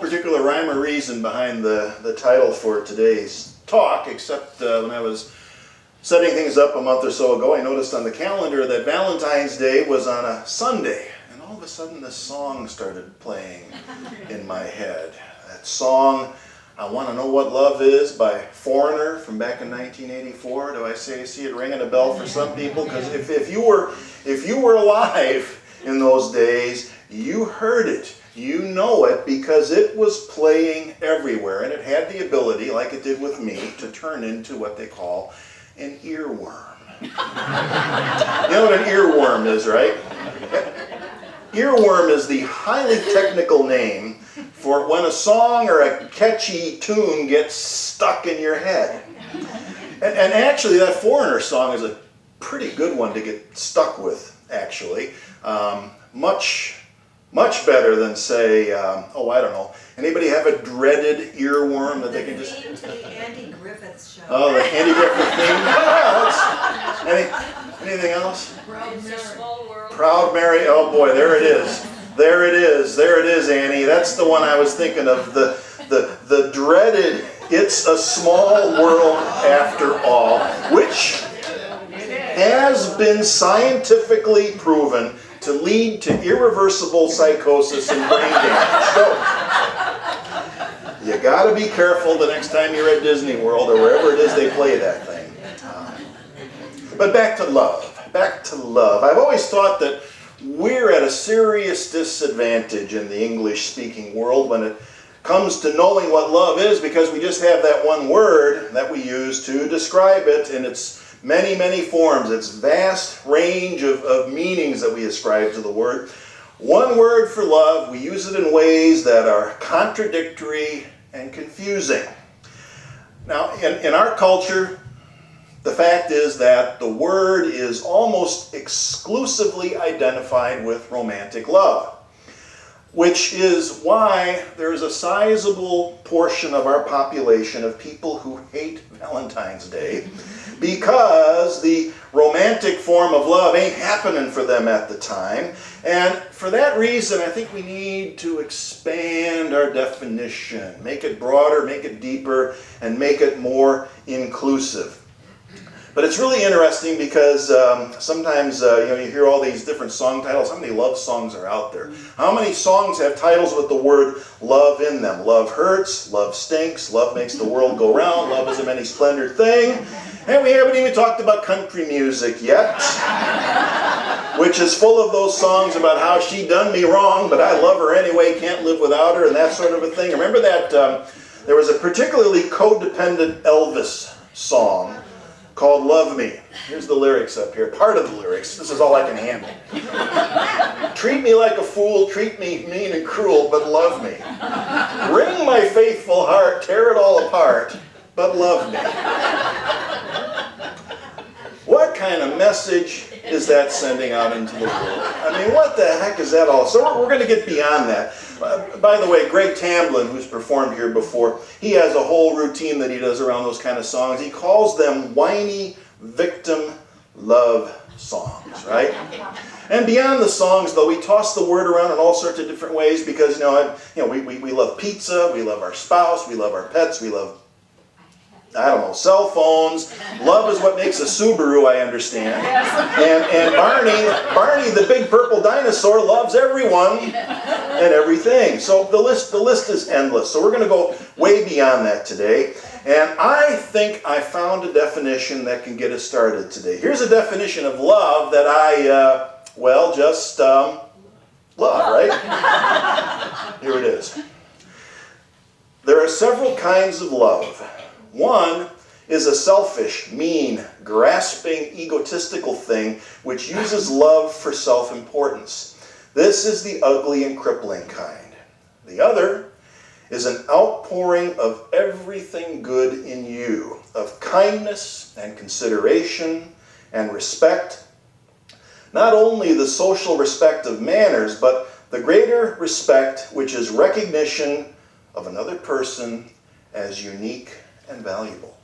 particular rhyme or reason behind the title for today's talk, except when I was setting things up a month or so ago, I noticed on the calendar that Valentine's Day was on a Sunday, and all of a sudden this song started playing in my head. That song, I Want to Know What Love Is, by Foreigner from back in 1984. Do I see it ringing a bell for some people? Because if you were alive in those days, you heard it. You know it because it was playing everywhere, and it had the ability, like it did with me, to turn into what they call an earworm. You know what an earworm is, right? Earworm is the highly technical name for when a song or a catchy tune gets stuck in your head. And actually, that Foreigner song is a pretty good one to get stuck with, actually. Much better than, say, oh, I don't know. Anybody have a dreaded earworm that they can just... The theme to the Andy Griffith show. Oh, the Andy Griffith theme? Yeah, anything else? Proud Mary. Small world. Proud Mary. Oh boy, there it is. There it is. There it is, Annie. That's the one I was thinking of. The dreaded It's a Small World After All, which has been scientifically proven to lead to irreversible psychosis and brain damage. So, you gotta be careful the next time you're at Disney World or wherever it is they play that thing. But back to love. Back to love. I've always thought that we're at a serious disadvantage in the English-speaking world when it comes to knowing what love is, because we just have that one word that we use to describe it in its many, many forms, its vast range of meanings that we ascribe to the word. One word for love, we use it in ways that are contradictory and confusing. Now, in our culture, the fact is that the word is almost exclusively identified with romantic love, which is why there's a sizable portion of our population of people who hate Valentine's Day, because the romantic form of love ain't happening for them at the time. And for that reason, I think we need to expand our definition, make it broader, make it deeper, and make it more inclusive. But it's really interesting because sometimes you hear all these different song titles. How many love songs are out there? How many songs have titles with the word love in them? Love hurts, love stinks, love makes the world go round, love is a many splendored thing. And we haven't even talked about country music yet, which is full of those songs about how she done me wrong, but I love her anyway, can't live without her, and that sort of a thing. Remember that there was a particularly codependent Elvis song called Love Me. Here's the lyrics up here, part of the lyrics. This is all I can handle. Treat me like a fool, treat me mean and cruel, but love me. Wring my faithful heart, tear it all apart, but love me. What kind of message is that sending out into the world? I mean, what the heck is that all? So we're going to get beyond that. By the way, Greg Tamblyn, who's performed here before, he has a whole routine that he does around those kind of songs. He calls them whiny victim love songs, right? And beyond the songs, though, we toss the word around in all sorts of different ways because, we love pizza, we love our spouse, we love our pets, we love, I don't know, cell phones. Love is what makes a Subaru, I understand. And Barney, the big purple dinosaur, loves everyone and everything. So the list is endless. So we're going to go way beyond that today. And I think I found a definition that can get us started today. Here's a definition of love that I, just love, right? Here it is. There are several kinds of love. One is a selfish, mean, grasping, egotistical thing which uses love for self-importance. This is the ugly and crippling kind. The other is an outpouring of everything good in you, of kindness and consideration and respect. Not only the social respect of manners, but the greater respect which is recognition of another person as unique and valuable.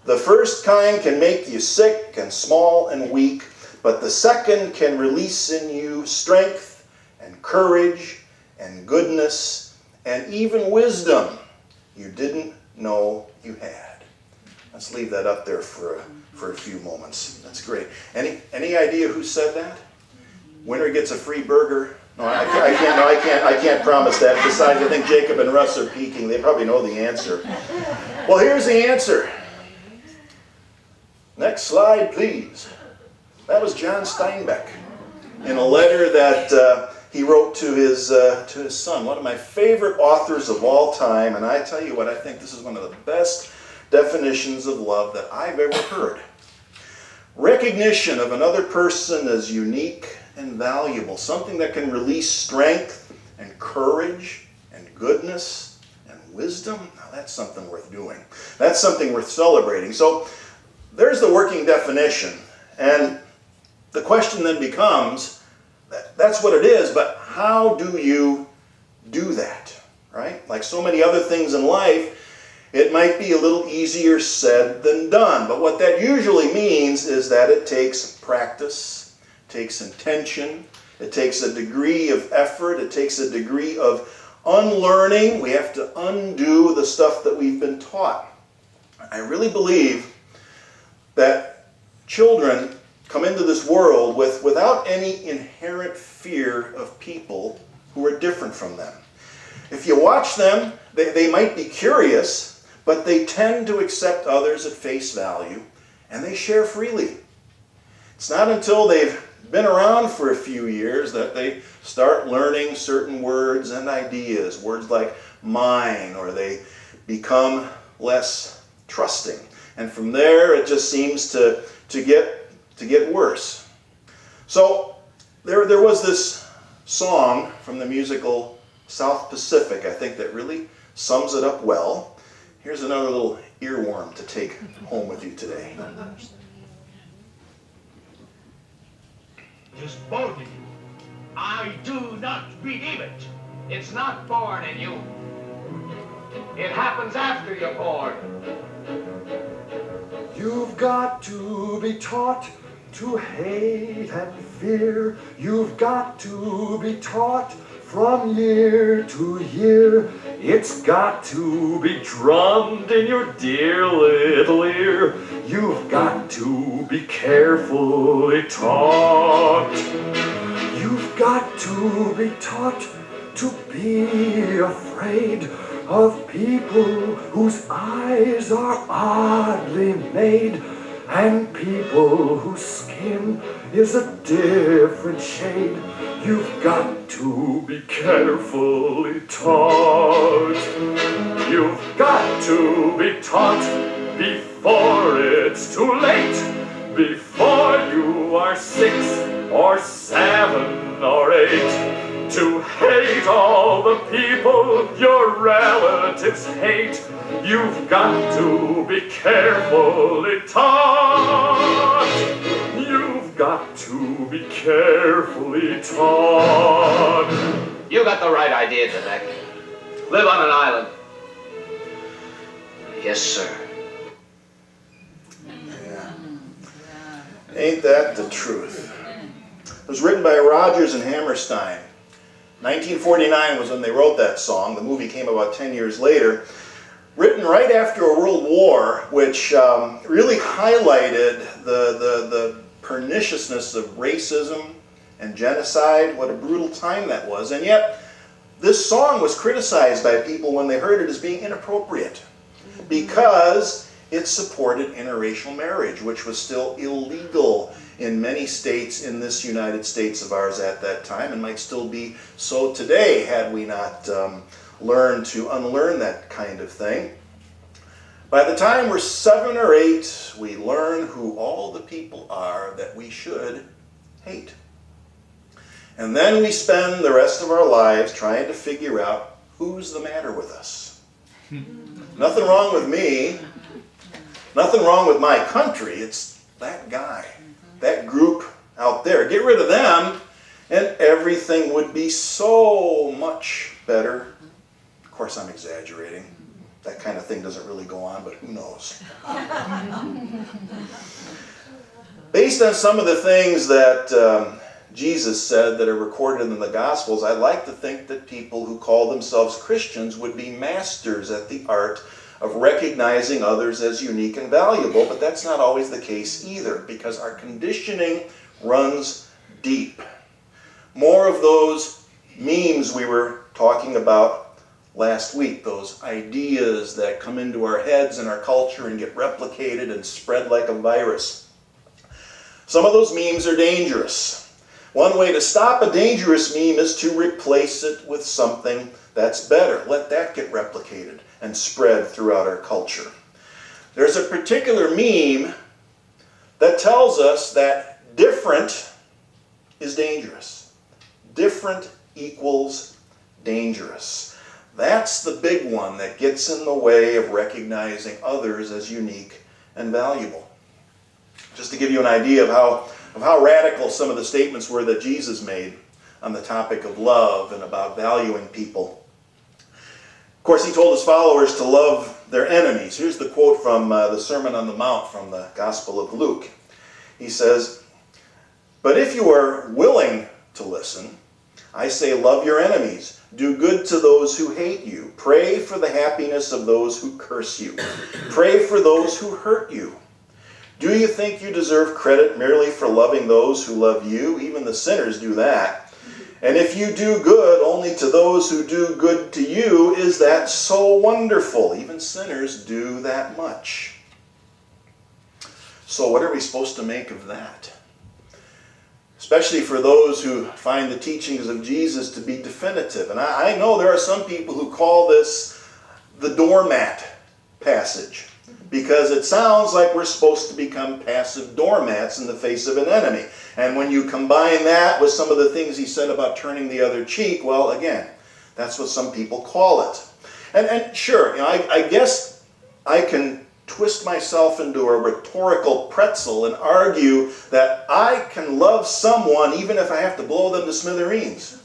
The first kind can make you sick and small and weak, but the second can release in you strength and courage and goodness and even wisdom you didn't know you had. Let's leave that up there for a few moments. That's great. Any idea who said that? Winner gets a free burger. No, I can't promise that. Besides, I think Jacob and Russ are peeking. They probably know the answer. Well, here's the answer. Next slide, please. That was John Steinbeck in a letter that he wrote to his son, one of my favorite authors of all time. And I tell you what, I think this is one of the best definitions of love that I've ever heard. Recognition of another person as unique and valuable, something that can release strength and courage and goodness and wisdom. Now that's something worth doing. That's something worth celebrating. So there's the working definition. And the question then becomes, that's what it is, but how do you do that, right? Like so many other things in life, it might be a little easier said than done. But what that usually means is that it takes practice, takes intention, it takes a degree of effort, it takes a degree of unlearning. We have to undo the stuff that we've been taught. I really believe that children come into this world without any inherent fear of people who are different from them. If you watch them, they might be curious, but they tend to accept others at face value, and they share freely. It's not until they've been around for a few years that they start learning certain words and ideas, words like mine, or they become less trusting. And from there, it just seems to get worse. So there was this song from the musical South Pacific, I think, that really sums it up well. Here's another little earworm to take home with you today. Just both of you. I do not believe it. It's not born in you. It happens after you're born. You've got to be taught to hate and fear. You've got to be taught from year to year. It's got to be drummed in your dear little ear. You've got to be carefully taught. You've got to be taught to be afraid of people whose eyes are oddly made, and people whose skin is a different shade. You've got to be carefully taught. You've got to be taught before it's too late, before you are 6 or 7 or 8, to hate all the people your relatives hate. You've got to be carefully taught. You've got to be carefully taught. You got the right idea, Trebek. Live on an island. Yes, sir. Yeah. Ain't that the truth? It was written by Rodgers and Hammerstein. 1949 was when they wrote that song. The movie came about 10 years later. Written right after a world war, which really highlighted the perniciousness of racism and genocide. What a brutal time that was. And yet, this song was criticized by people when they heard it as being inappropriate, because it supported interracial marriage, which was still illegal in many states in this United States of ours at that time, and might still be so today had we not learned to unlearn that kind of thing. By the time we're 7 or 8, we learn who all the people are that we should hate. And then we spend the rest of our lives trying to figure out who's the matter with us. Nothing wrong with me. Nothing wrong with my country. It's that guy, that group out there. Get rid of them, and everything would be so much better. Of course, I'm exaggerating. That kind of thing doesn't really go on, but who knows? Based on some of the things that Jesus said that are recorded in the Gospels, I like to think that people who call themselves Christians would be masters at the art of recognizing others as unique and valuable, but that's not always the case either, because our conditioning runs deep. More of those memes we were talking about last week, those ideas that come into our heads and our culture and get replicated and spread like a virus. Some of those memes are dangerous. One way to stop a dangerous meme is to replace it with something that's better. Let that get replicated and spread throughout our culture. There's a particular meme that tells us that different is dangerous. Different equals dangerous. That's the big one that gets in the way of recognizing others as unique and valuable. Just to give you an idea of how radical some of the statements were that Jesus made on the topic of love and about valuing people. Of course, he told his followers to love their enemies. Here's the quote from the Sermon on the Mount from the Gospel of Luke. He says, "But if you are willing to listen, I say love your enemies. Do good to those who hate you. Pray for the happiness of those who curse you. Pray for those who hurt you. Do you think you deserve credit merely for loving those who love you? Even the sinners do that. And if you do good only to those who do good to you, is that so wonderful? Even sinners do that much." So what are we supposed to make of that? Especially for those who find the teachings of Jesus to be definitive. And I know there are some people who call this the doormat passage, because it sounds like we're supposed to become passive doormats in the face of an enemy. And when you combine that with some of the things he said about turning the other cheek, well, again, that's what some people call it. And sure, I guess I can twist myself into a rhetorical pretzel and argue that I can love someone even if I have to blow them to smithereens.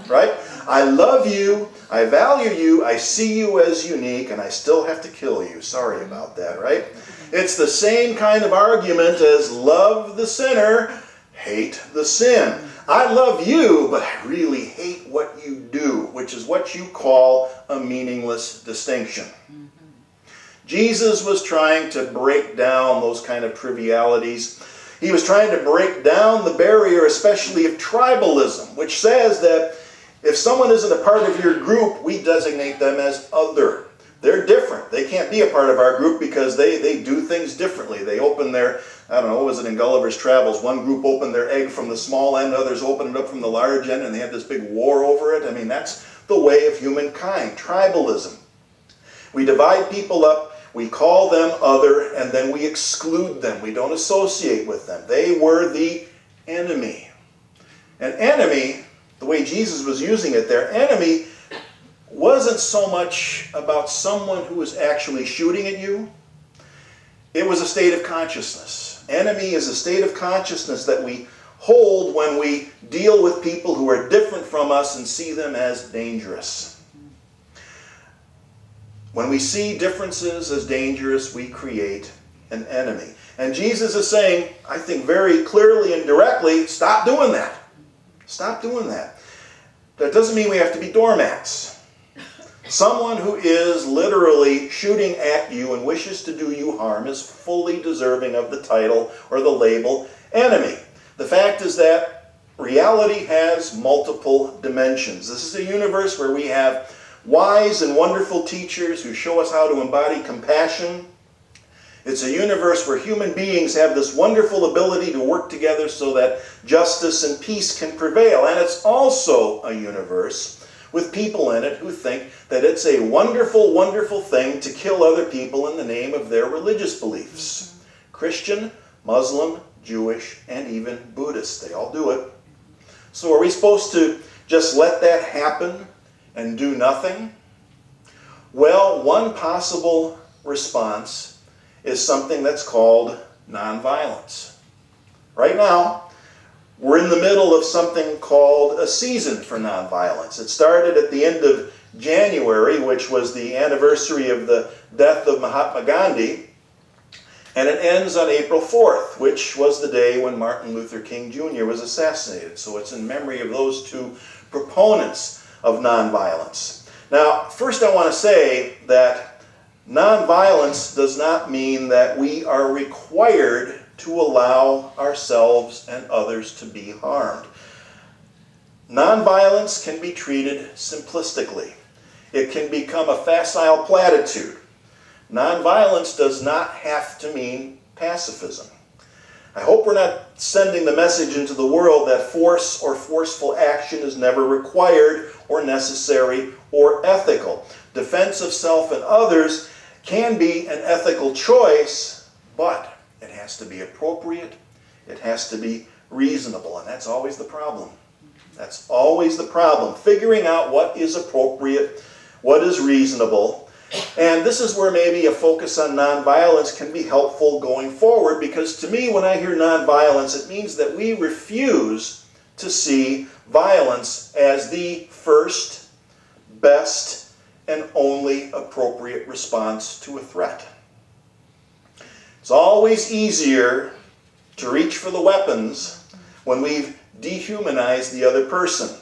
Right? I love you, I value you, I see you as unique, and I still have to kill you. Sorry about that, right? It's the same kind of argument as love the sinner, hate the sin. I love you, but I really hate what you do, which is what you call a meaningless distinction. Jesus was trying to break down those kind of trivialities. He was trying to break down the barrier, especially of tribalism, which says that if someone isn't a part of your group, we designate them as other. They're different. They can't be a part of our group because they do things differently. They open their, I don't know, what was it in Gulliver's Travels? One group opened their egg from the small end, others opened it up from the large end, and they had this big war over it. I mean, that's the way of humankind, tribalism. We divide people up, we call them other, and then we exclude them. We don't associate with them. They were the enemy. An enemy, the way Jesus was using it there, enemy wasn't so much about someone who was actually shooting at you. It was a state of consciousness. Enemy is a state of consciousness that we hold when we deal with people who are different from us and see them as dangerous. When we see differences as dangerous, we create an enemy. And Jesus is saying, I think very clearly and directly, stop doing that. Stop doing that. That doesn't mean we have to be doormats. Someone who is literally shooting at you and wishes to do you harm is fully deserving of the title or the label enemy. The fact is that reality has multiple dimensions. This is a universe where we have wise and wonderful teachers who show us how to embody compassion. It's a universe where human beings have this wonderful ability to work together so that justice and peace can prevail. And it's also a universe with people in it who think that it's a wonderful, wonderful thing to kill other people in the name of their religious beliefs. Christian, Muslim, Jewish, and even Buddhist. They all do it. So are we supposed to just let that happen and do nothing? Well, one possible response is something that's called nonviolence. Right now, we're in the middle of something called a season for nonviolence. It started at the end of January, which was the anniversary of the death of Mahatma Gandhi. And it ends on April 4th, which was the day when Martin Luther King Jr. was assassinated. So it's in memory of those two proponents of nonviolence. Now, first I want to say that nonviolence does not mean that we are required to allow ourselves and others to be harmed. Nonviolence can be treated simplistically. It can become a facile platitude. Nonviolence does not have to mean pacifism. I hope we're not sending the message into the world that force or forceful action is never required or necessary or ethical. Defense of self and others can be an ethical choice, but it has to be appropriate, it has to be reasonable, and that's always the problem. That's always the problem, figuring out what is appropriate, what is reasonable. And this is where maybe a focus on nonviolence can be helpful going forward, because to me, when I hear nonviolence, it means that we refuse to see violence as the first, best, and only appropriate response to a threat. It's always easier to reach for the weapons when we've dehumanized the other person,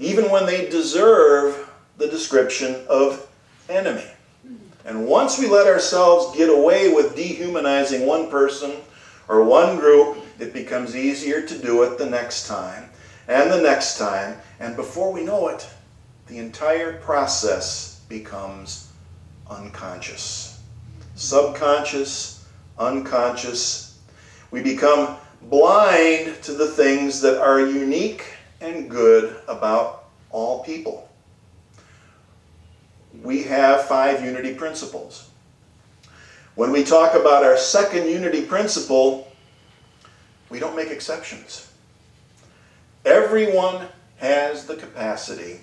even when they deserve the description of enemy. And once we let ourselves get away with dehumanizing one person or one group, it becomes easier to do it the next time and the next time, and before we know it, the entire process becomes unconscious. Subconscious, unconscious. We become blind to the things that are unique and good about all people. We have 5 unity principles. When we talk about our second unity principle, we don't make exceptions. Everyone has the capacity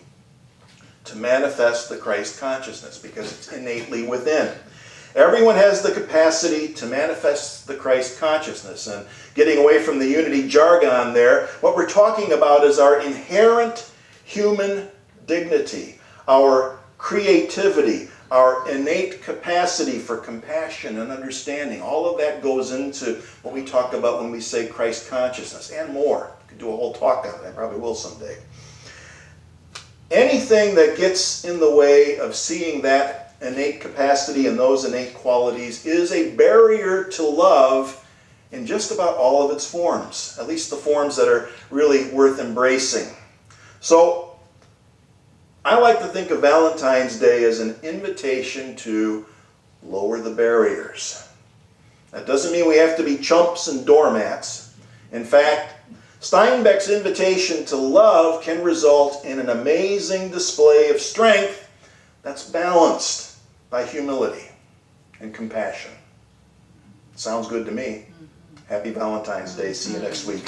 to manifest the Christ consciousness because it's innately within. Everyone has the capacity to manifest the Christ consciousness. And getting away from the unity jargon there, what we're talking about is our inherent human dignity, our creativity, our innate capacity for compassion and understanding. All of that goes into what we talk about when we say Christ consciousness, and more. I could do a whole talk on it. I probably will someday. Anything that gets in the way of seeing that innate capacity and those innate qualities is a barrier to love in just about all of its forms, at least the forms that are really worth embracing. So I like to think of Valentine's Day as an invitation to lower the barriers. That doesn't mean we have to be chumps and doormats. In fact, Steinbeck's invitation to love can result in an amazing display of strength that's balanced by humility and compassion. Sounds good to me. Happy Valentine's Day. See you next week.